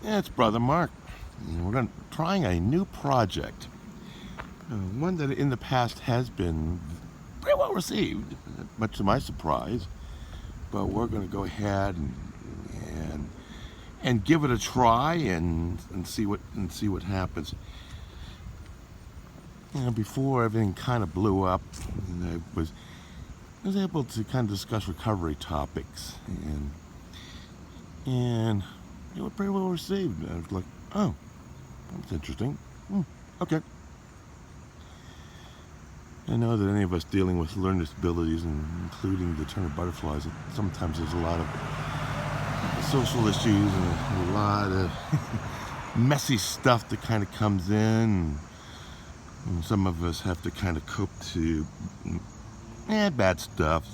Yeah, it's Brother Mark. We're trying a new project. One that in the past has been pretty well received, much to my surprise. But we're going to go ahead and and give it a try and see what happens. Before everything kind of blew up, I was able to kind of discuss recovery topics, and it was pretty well received. I was like, oh, that's interesting. Okay. I know that any of us dealing with learning disabilities, and including the term butterflies, sometimes there's a lot of social issues and a lot of messy stuff that kind of comes in. And some of us have to kind of cope to bad stuff.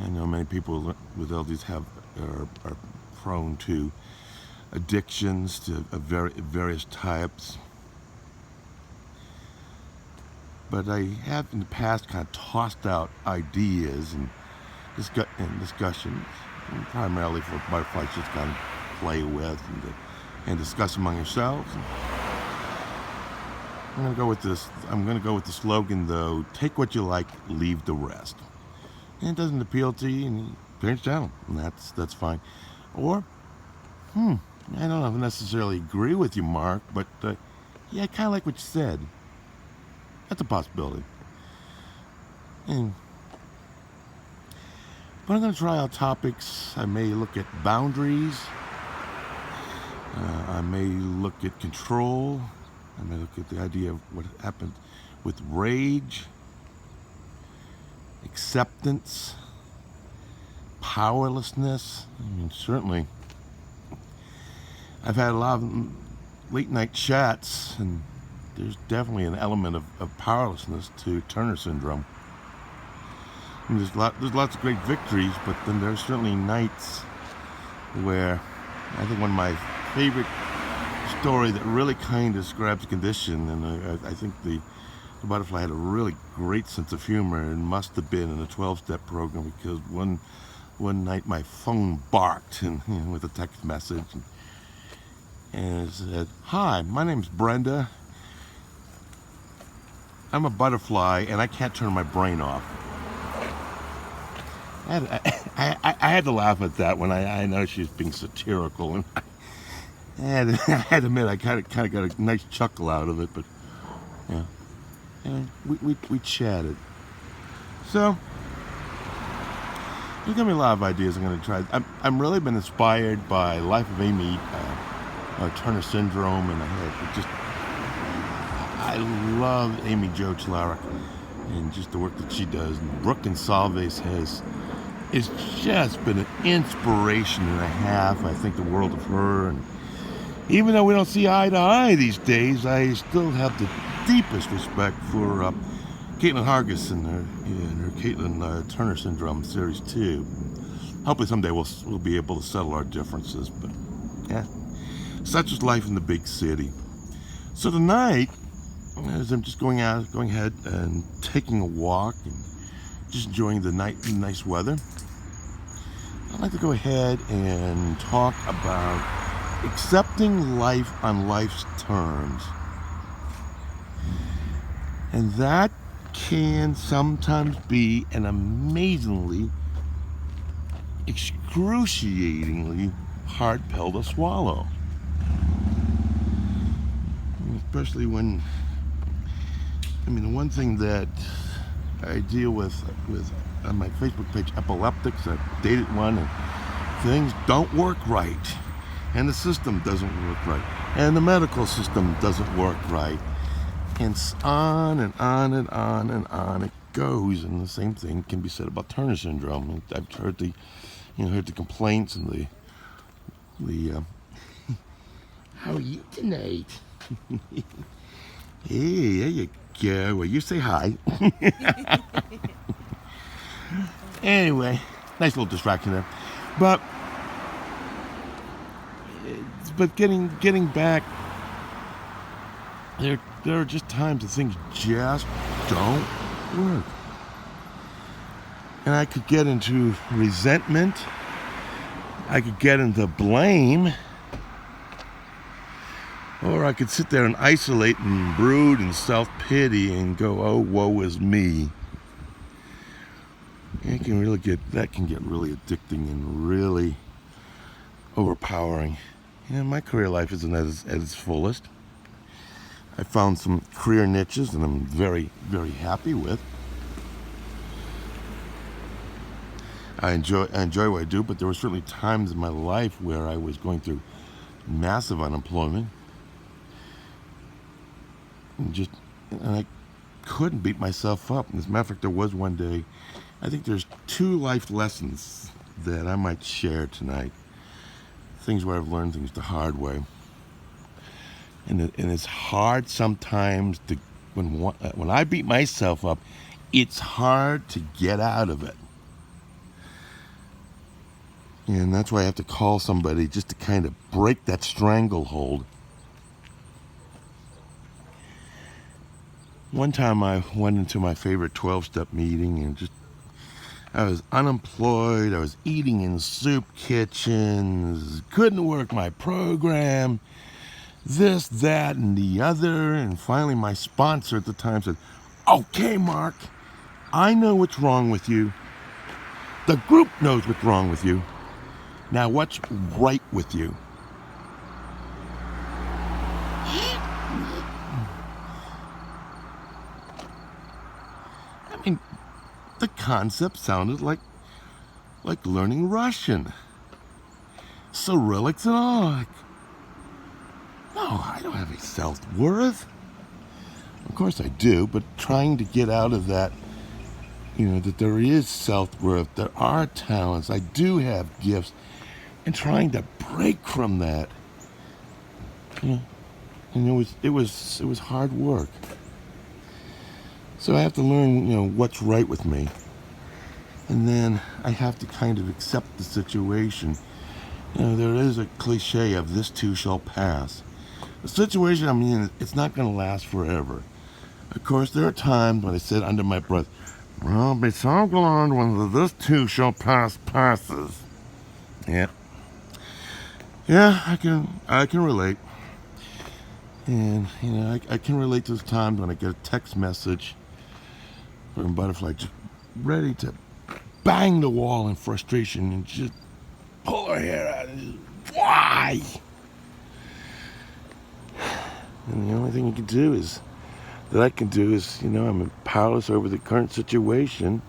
I know many people with LDs are prone to addictions of various types. But I have in the past kind of tossed out ideas and discussions, primarily for butterflies just kind of play with and discuss among yourselves. I'm going to go with this. I'm going to go with the slogan, though: take what you like, leave the rest. And it doesn't appeal to you, and you change channel, and that's fine. Or, I don't necessarily agree with you, Mark, but yeah, I kind of like what you said. That's a possibility. But I'm going to try out topics. I may look at boundaries. I may look at control. I may look at the idea of what happened with rage, acceptance, powerlessness. Certainly, I've had a lot of late night chats, and there's definitely an element of powerlessness to Turner syndrome. There's lots of great victories, but then there's certainly nights where I think one of my favorite story that really kind of describes the condition, and I think the butterfly had a really great sense of humor, and must have been in a 12-step program, because one night my phone barked and with a text message, and it said, "Hi, my name's Brenda. I'm a butterfly, and I can't turn my brain off." I had to laugh at that when I know she's being satirical, and I had to admit I kind of got a nice chuckle out of it. But yeah, and we chatted. So there's gonna be a lot of ideas I'm gonna try. I'm really been inspired by Life of Amy, Turner syndrome, and I love Amy Jo Chlarek and just the work that she does. And Brooke Gonsalves it's just been an inspiration and a half. I think the world of her, and even though we don't see eye to eye these days, I still have the deepest respect for Caitlin Hargis and her Caitlin Turner syndrome series 2. Hopefully someday we'll be able to settle our differences, but yeah, such is life in the big city. So tonight, as I'm just going ahead and taking a walk and just enjoying the nice weather, I'd like to go ahead and talk about accepting life on life's terms. And that can sometimes be an amazingly, excruciatingly hard pill to swallow. Especially when, the one thing that I deal with on my Facebook page, epileptics, I've dated one, and things don't work right. And the system doesn't work right. And the medical system doesn't work right. And on and on and on and on it goes. And the same thing can be said about Turner syndrome. I've heard the complaints and the how are you tonight? Hey, there you go. Well, you say hi. Anyway, nice little distraction there. But getting back, there are just times that things just don't work. And I could get into resentment, I could get into blame, or I could sit there and isolate and brood and self-pity and go, oh, woe is me. That can get really addicting and really overpowering. My career life isn't at its fullest. I found some career niches and I'm very, very happy with. I enjoy what I do, but there were certainly times in my life where I was going through massive unemployment, and I couldn't beat myself up. And as a matter of fact, there was one day. I think there's 2 life lessons that I might share tonight. Things where I've learned things the hard way, and it's hard sometimes to when I beat myself up. It's hard to get out of it. And that's why I have to call somebody just to kind of break that stranglehold. One time I went into my favorite 12-step meeting and I was unemployed. I was eating in soup kitchens, couldn't work my program, this, that, and the other. And finally my sponsor at the time said, okay, Mark, I know what's wrong with you. The group knows what's wrong with you. Now, what's right with you? I mean, the concept sounded like learning Russian. Cyrillics and all. No, I don't have any self-worth. Of course I do, but trying to get out of that, that there is self-worth, there are talents, I do have gifts, and trying to break from that, and it was hard work. So I have to learn, what's right with me, and then I have to kind of accept the situation. There is a cliche of this too shall pass. The situation I'm in, it's not going to last forever. Of course, there are times when I said under my breath, well, be so glad when this too shall passes. Yeah. Yeah, I can relate. And, I can relate to those times when I get a text message from a butterfly just ready to bang the wall in frustration and just pull her hair out. Why? And the only thing I can do is, I'm powerless over the current situation.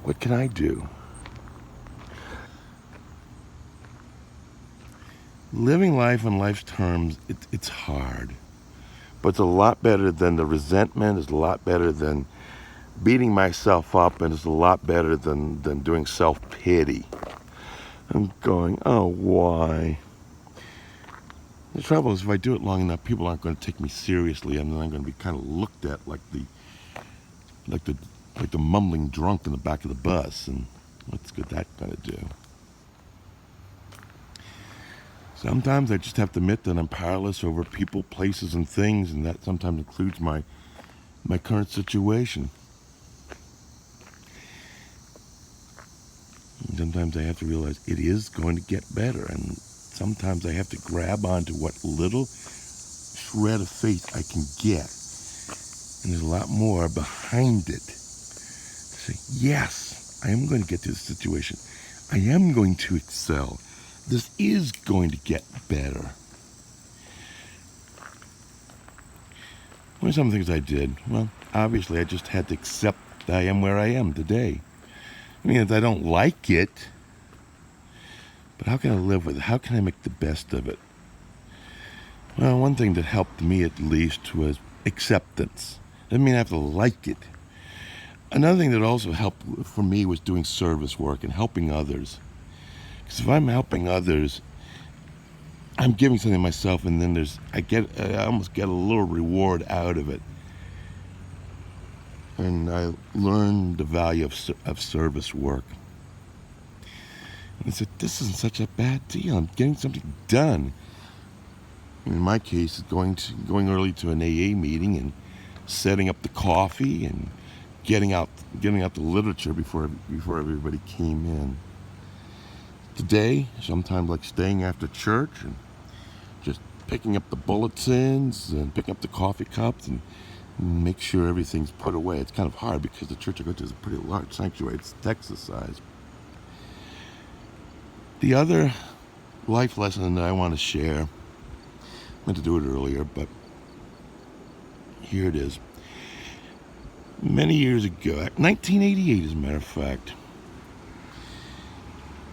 What can I do? Living life on life's terms, it's hard. But it's a lot better than the resentment. It's a lot better than beating myself up. And it's a lot better than doing self-pity. I'm going, oh, why? The trouble is, if I do it long enough, people aren't going to take me seriously, and then I'm going to be kind of looked at like the mumbling drunk in the back of the bus. And what's good that going to do? Sometimes I just have to admit that I'm powerless over people, places, and things, and that sometimes includes my current situation. And sometimes I have to realize it is going to get better, and sometimes I have to grab onto what little shred of faith I can get, and there's a lot more behind it. To say, yes, I am going to get through this situation. I am going to excel. This is going to get better. What are some things I did? Well, obviously I just had to accept that I am where I am today. I mean, if I don't like it, but how can I live with it? How can I make the best of it? Well, one thing that helped me at least was acceptance. Doesn't mean I have to like it. Another thing that also helped for me was doing service work and helping others. Because if I'm helping others, I'm giving something myself, and then I almost get a little reward out of it. And I learned the value of service work. And I said, this isn't such a bad deal. I'm getting something done. In my case, it's going early to an AA meeting and setting up the coffee and getting out the literature before everybody came in. today, sometimes like staying after church and just picking up the bulletins and picking up the coffee cups and make sure everything's put away. It's kind of hard because the church I go to is a pretty large sanctuary. It's Texas size. The other life lesson that I want to share, I meant to do it earlier, but here it is. Many years ago, 1988 as a matter of fact,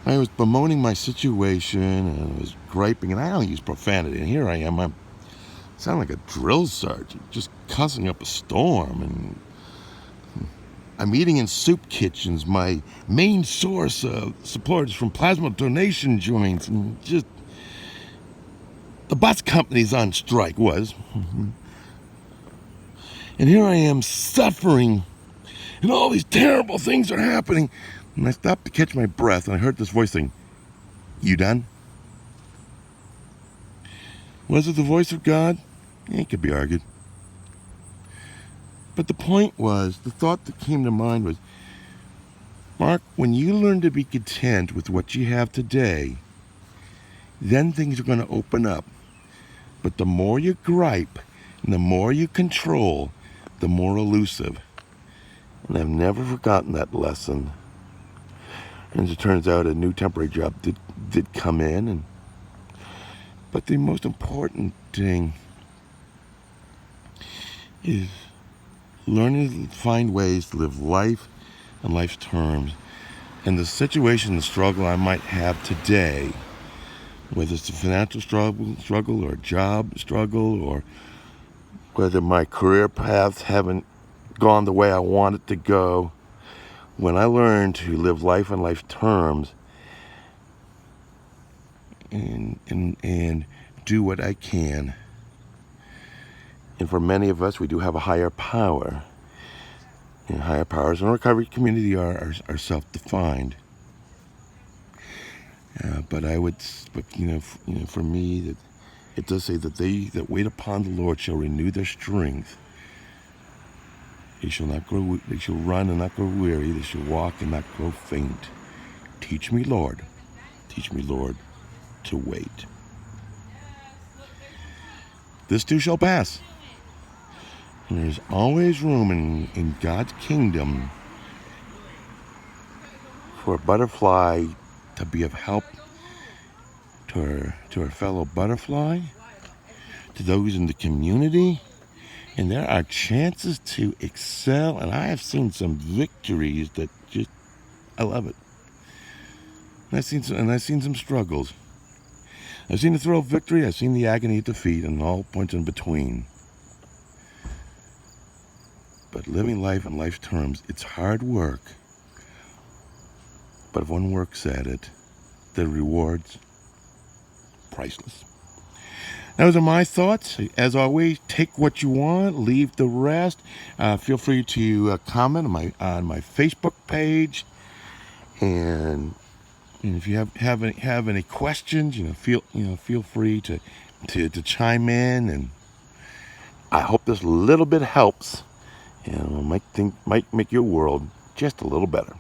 I was bemoaning my situation and I was griping, and I don't use profanity, and here I am, I sound like a drill sergeant, just cussing up a storm, and I'm eating in soup kitchens. My main source of support is from plasma donation joints, and just the bus company's on strike and here I am suffering, and all these terrible things are happening. And I stopped to catch my breath, and I heard this voice saying, "You done?" Was it the voice of God? It could be argued. But the point was, the thought that came to mind was, Mark, when you learn to be content with what you have today, then things are going to open up. But the more you gripe and the more you control, the more elusive. And I've never forgotten that lesson. And as it turns out, a new temporary job did come in. But the most important thing is learning to find ways to live life on life's terms. And the situation, the struggle I might have today, whether it's a financial struggle or a job struggle, or whether my career paths haven't gone the way I want it to go, when I learn to live life on life's terms and do what I can, and for many of us, we do have a higher power. And higher powers in the recovery community are self-defined. But for me, that it does say that they that wait upon the Lord shall renew their strength. They shall run and not grow weary. They shall walk and not grow faint. Teach me, Lord, to wait. This too shall pass. And there's always room in God's kingdom for a butterfly to be of help to her fellow butterfly, to those in the community. And there are chances to excel, and I have seen some victories that just, I love it. And I've seen some struggles. I've seen the thrill of victory, I've seen the agony of defeat, and all points in between. But living life on life's terms, it's hard work. But if one works at it, the rewards, priceless. Those are my thoughts. As always, take what you want, leave the rest. Feel free to comment on my Facebook page, and if you have any questions, feel free to chime in. And I hope this little bit helps, and might make your world just a little better.